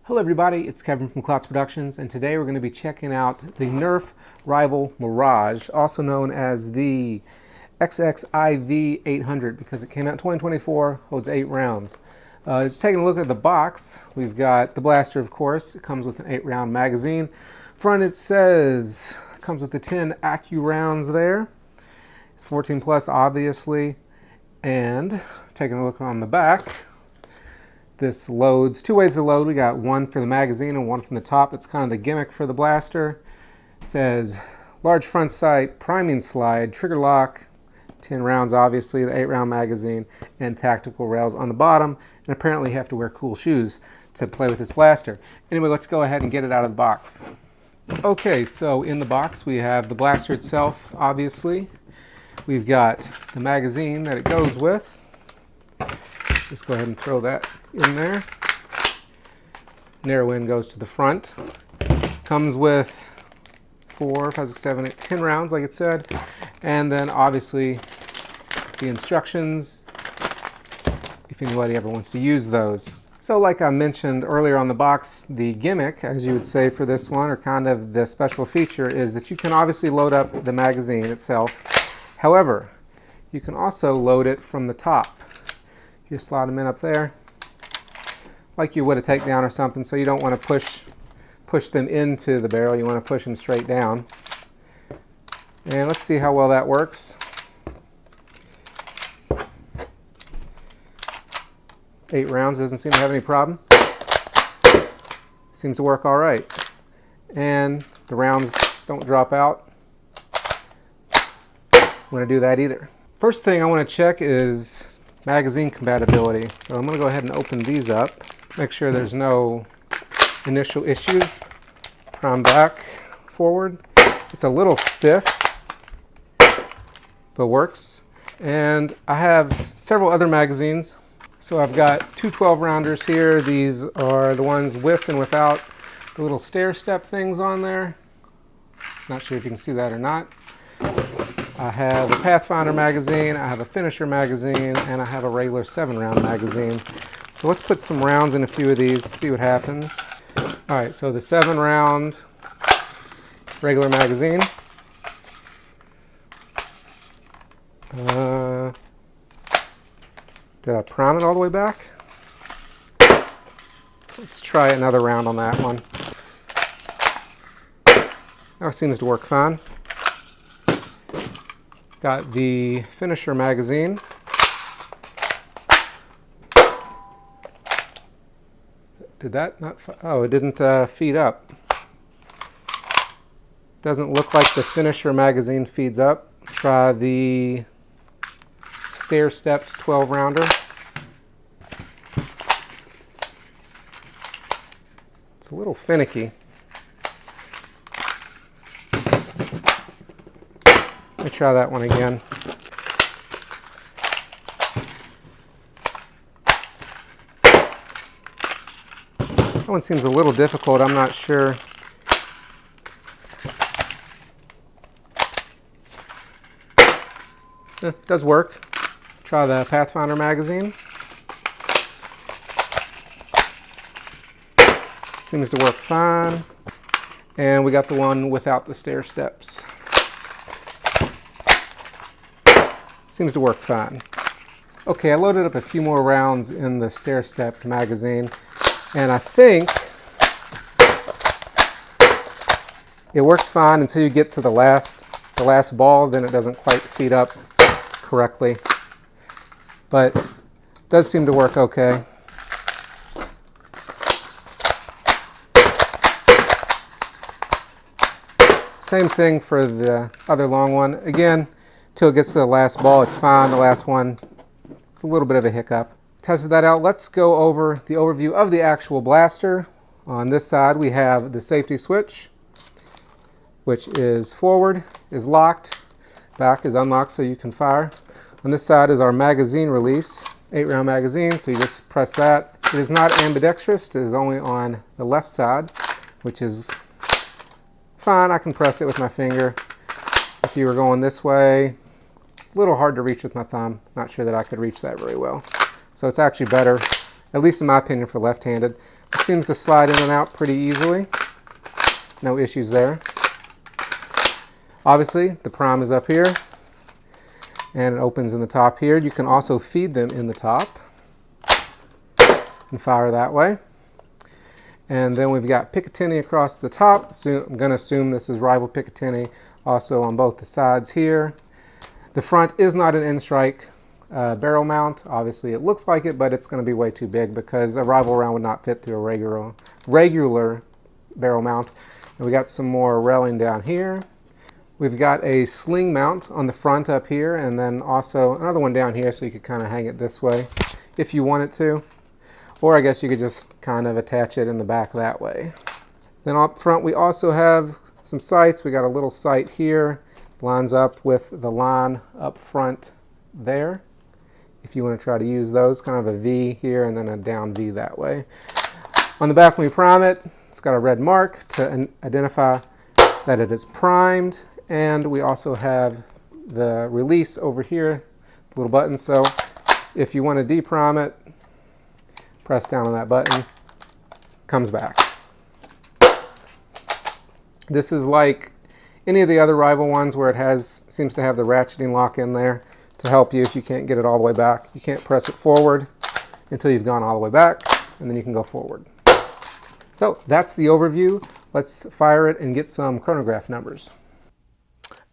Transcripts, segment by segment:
Hello everybody, it's Kevin from Klotz Productions, and today we're going to be checking out the Nerf Rival Mirage, also known as the XXIV-800 because it came out in 2024, holds 8 rounds. Just taking a look at the box, we've got the blaster, of course. It comes with an 8-round magazine. Front it says, comes with the 10 Accu rounds there. It's 14 plus obviously, and taking a look on the back, this loads, 2 ways to load. We got one for the magazine and one from the top. It's kind of the gimmick for the blaster. It says large front sight, priming slide, trigger lock, 10 rounds obviously, the 8-round magazine, and tactical rails on the bottom. And apparently you have to wear cool shoes to play with this blaster. Anyway, let's go ahead and get it out of the box. Okay, so in the box we have the blaster itself, obviously. We've got the magazine that it goes with. Just go ahead and throw that in there. Narrow end goes to the front. Comes with 4, 5, 6, 7, 8, 10 rounds, like it said. And then obviously the instructions, if anybody ever wants to use those. So like I mentioned earlier on the box, the gimmick, as you would say for this one, or kind of the special feature, is that you can obviously load up the magazine itself. However, you can also load it from the top. You just slide them in up there, like you would a takedown or something, so you don't want to push them into the barrel, you want to push them straight down. And let's see how well that works. 8 rounds, doesn't seem to have any problem. Seems to work all right. And the rounds don't drop out. I'm going to do that either. First thing I want to check is magazine compatibility. So I'm going to go ahead and open these up, make sure there's no initial issues. Prime back, forward. It's a little stiff, but works. And I have several other magazines. So I've got 2 12-rounders here. These are the ones with and without the little stair step things on there. Not sure if you can see that or not. I have a Pathfinder magazine, I have a Finisher magazine, and I have a regular 7-round magazine. So let's put some rounds in a few of these, see what happens. Alright, so the 7-round regular magazine. Did I prime it all the way back? Let's try another round on that one. That seems to work fine. Got the Finisher magazine. Did that not? Oh, it didn't feed up. Doesn't look like the Finisher magazine feeds up. Try the stair-stepped 12-rounder. It's a little finicky. Let me try that one again. That one seems a little difficult. I'm not sure. It does work. Try the Pathfinder magazine. Seems to work fine. And we got the one without the stair steps. Seems to work fine. Okay, I loaded up a few more rounds in the stair-stepped magazine, and I think it works fine until you get to the last ball. Then it doesn't quite feed up correctly, but it does seem to work okay. Same thing for the other long one. Again, till it gets to the last ball, it's fine. The last one, it's a little bit of a hiccup. Tested that out. Let's go over the overview of the actual blaster. On this side, we have the safety switch, which is forward, is locked, back is unlocked so you can fire. On this side is our magazine release, 8-round magazine, so you just press that. It is not ambidextrous, it is only on the left side, which is fine. I can press it with my finger. If you were going this way, a little hard to reach with my thumb. Not sure that I could reach that very well. So it's actually better at least in my opinion for left-handed. It seems to slide in and out pretty easily. No issues there. Obviously, the prime is up here, and it opens in the top here. You can also feed them in the top and fire that way. And then we've got Picatinny across the top. So I'm going to assume this is Rival Picatinny also on both the sides here. The front is not an N-Strike barrel mount. Obviously it looks like it, but it's going to be way too big because a Rival round would not fit through a regular barrel mount. And we got some more railing down here. We've got a sling mount on the front up here, and then also another one down here so you could kind of hang it this way if you wanted to. Or I guess you could just kind of attach it in the back that way. Then up front we also have some sights. We got a little sight here. Lines up with the line up front there. If you want to try to use those, kind of a V here and then a down V that way. On the back when we prime it, it's got a red mark to identify that it is primed. And we also have the release over here, little button. So if you want to deprime it, press down on that button, comes back. This is like any of the other Rival ones where it seems to have the ratcheting lock in there to help you if you can't get it all the way back. You can't press it forward until you've gone all the way back, and then you can go forward. So that's the overview. Let's fire it and get some chronograph numbers.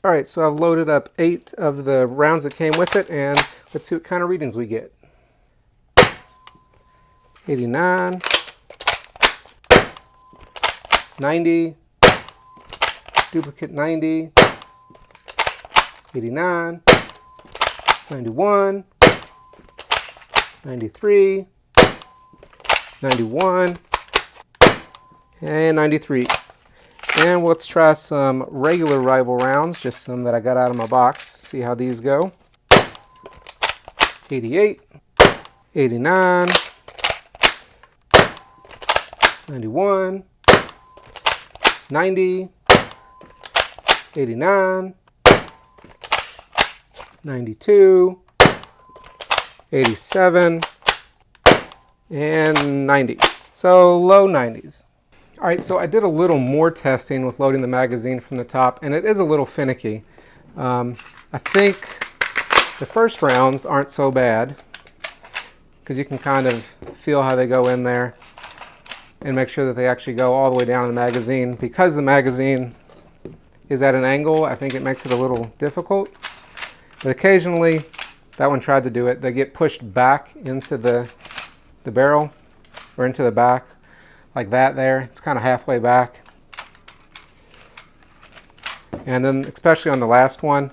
All right, so I've loaded up 8 of the rounds that came with it, and let's see what kind of readings we get. 89, 90, duplicate 90, 89, 91, 93, 91, and 93. And let's try some regular Rival rounds, just some that I got out of my box. See how these go. 88, 89, 91, 90, 89, 92, 87, and 90. So low 90s. All right, so I did a little more testing with loading the magazine from the top, and it is a little finicky. I think the first rounds aren't so bad because you can kind of feel how they go in there and make sure that they actually go all the way down in the magazine. Because the magazine is at an angle, I think it makes it a little difficult. But occasionally, that one tried to do it. They get pushed back into the barrel or into the back. Like that there, it's kind of halfway back. And then especially on the last one,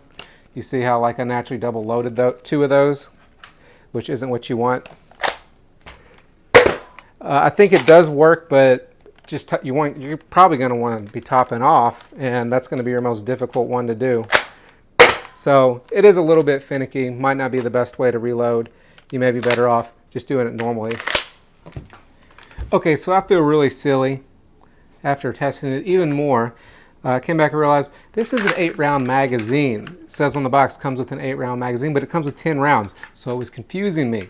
you see how like I naturally double loaded 2 of those, which isn't what you want. I think it does work, but just you're probably going to want to be topping off, and that's going to be your most difficult one to do. So it is a little bit finicky, might not be the best way to reload. You may be better off just doing it normally. Okay, so I feel really silly after testing it even more. I came back and realized this is an 8-round magazine. It says on the box it comes with an 8-round magazine, but it comes with 10 rounds, so it was confusing me.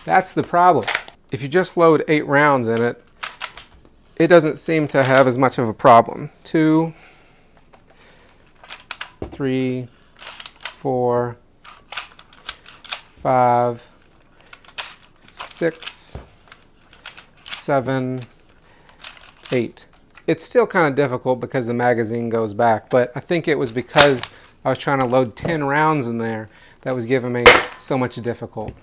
That's the problem. If you just load 8 rounds in it, it doesn't seem to have as much of a problem. 2, 3, 4, 5, 6, 7, 8. It's still kind of difficult because the magazine goes back, but I think it was because I was trying to load 10 rounds in there that was giving me so much difficulty.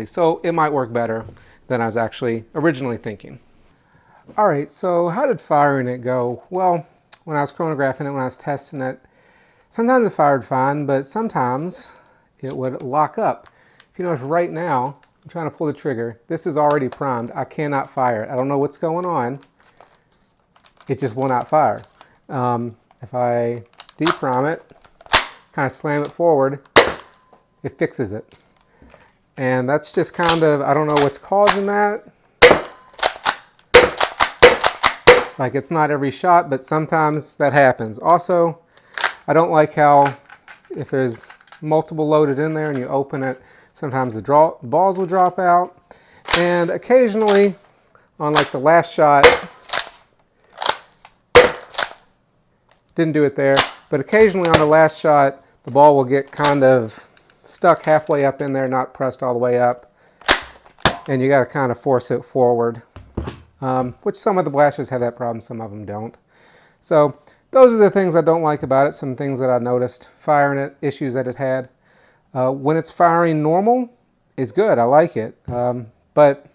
So it might work better than I was actually originally thinking. All right, so how did firing it go? Well, when I was chronographing it, when I was testing it, sometimes it fired fine, but sometimes it would lock up. If you notice right now, I'm trying to pull the trigger. This is already primed. I cannot fire it. I don't know what's going on. It just will not fire. If I deprime it, kind of slam it forward, it fixes it. And that's just kind of, I don't know what's causing that. Like, it's not every shot, but sometimes that happens. Also, I don't like how if there's multiple loaded in there and you open it, Sometimes the balls will drop out. And occasionally, on like the last shot, didn't do it there, but occasionally on the last shot, the ball will get kind of stuck halfway up in there, not pressed all the way up. And you got to kind of force it forward, which some of the blasters have that problem, some of them don't. So those are the things I don't like about it, some things that I noticed firing it, issues that it had. When it's firing normal, it's good, I like it. But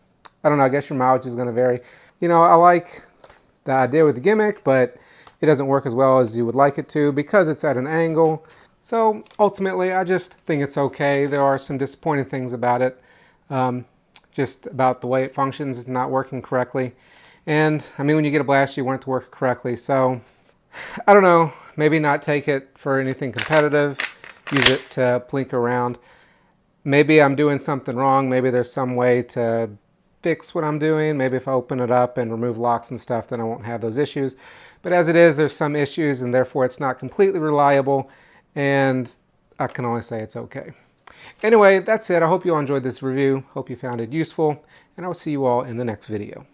I don't know, I guess your mileage is going to vary. You know, I like the idea with the gimmick, but it doesn't work as well as you would like it to because it's at an angle. So ultimately, I just think it's okay. There are some disappointing things about it. Just about the way it functions, it's not working correctly. And I mean, when you get a blaster, you want it to work correctly. So I don't know, maybe not take it for anything competitive. Use it to plink around. Maybe I'm doing something wrong. Maybe there's some way to fix what I'm doing. Maybe if I open it up and remove locks and stuff, then I won't have those issues. But as it is, there's some issues, and therefore it's not completely reliable, and I can only say it's okay. Anyway, that's it. I hope you all enjoyed this review. Hope you found it useful, and I'll see you all in the next video.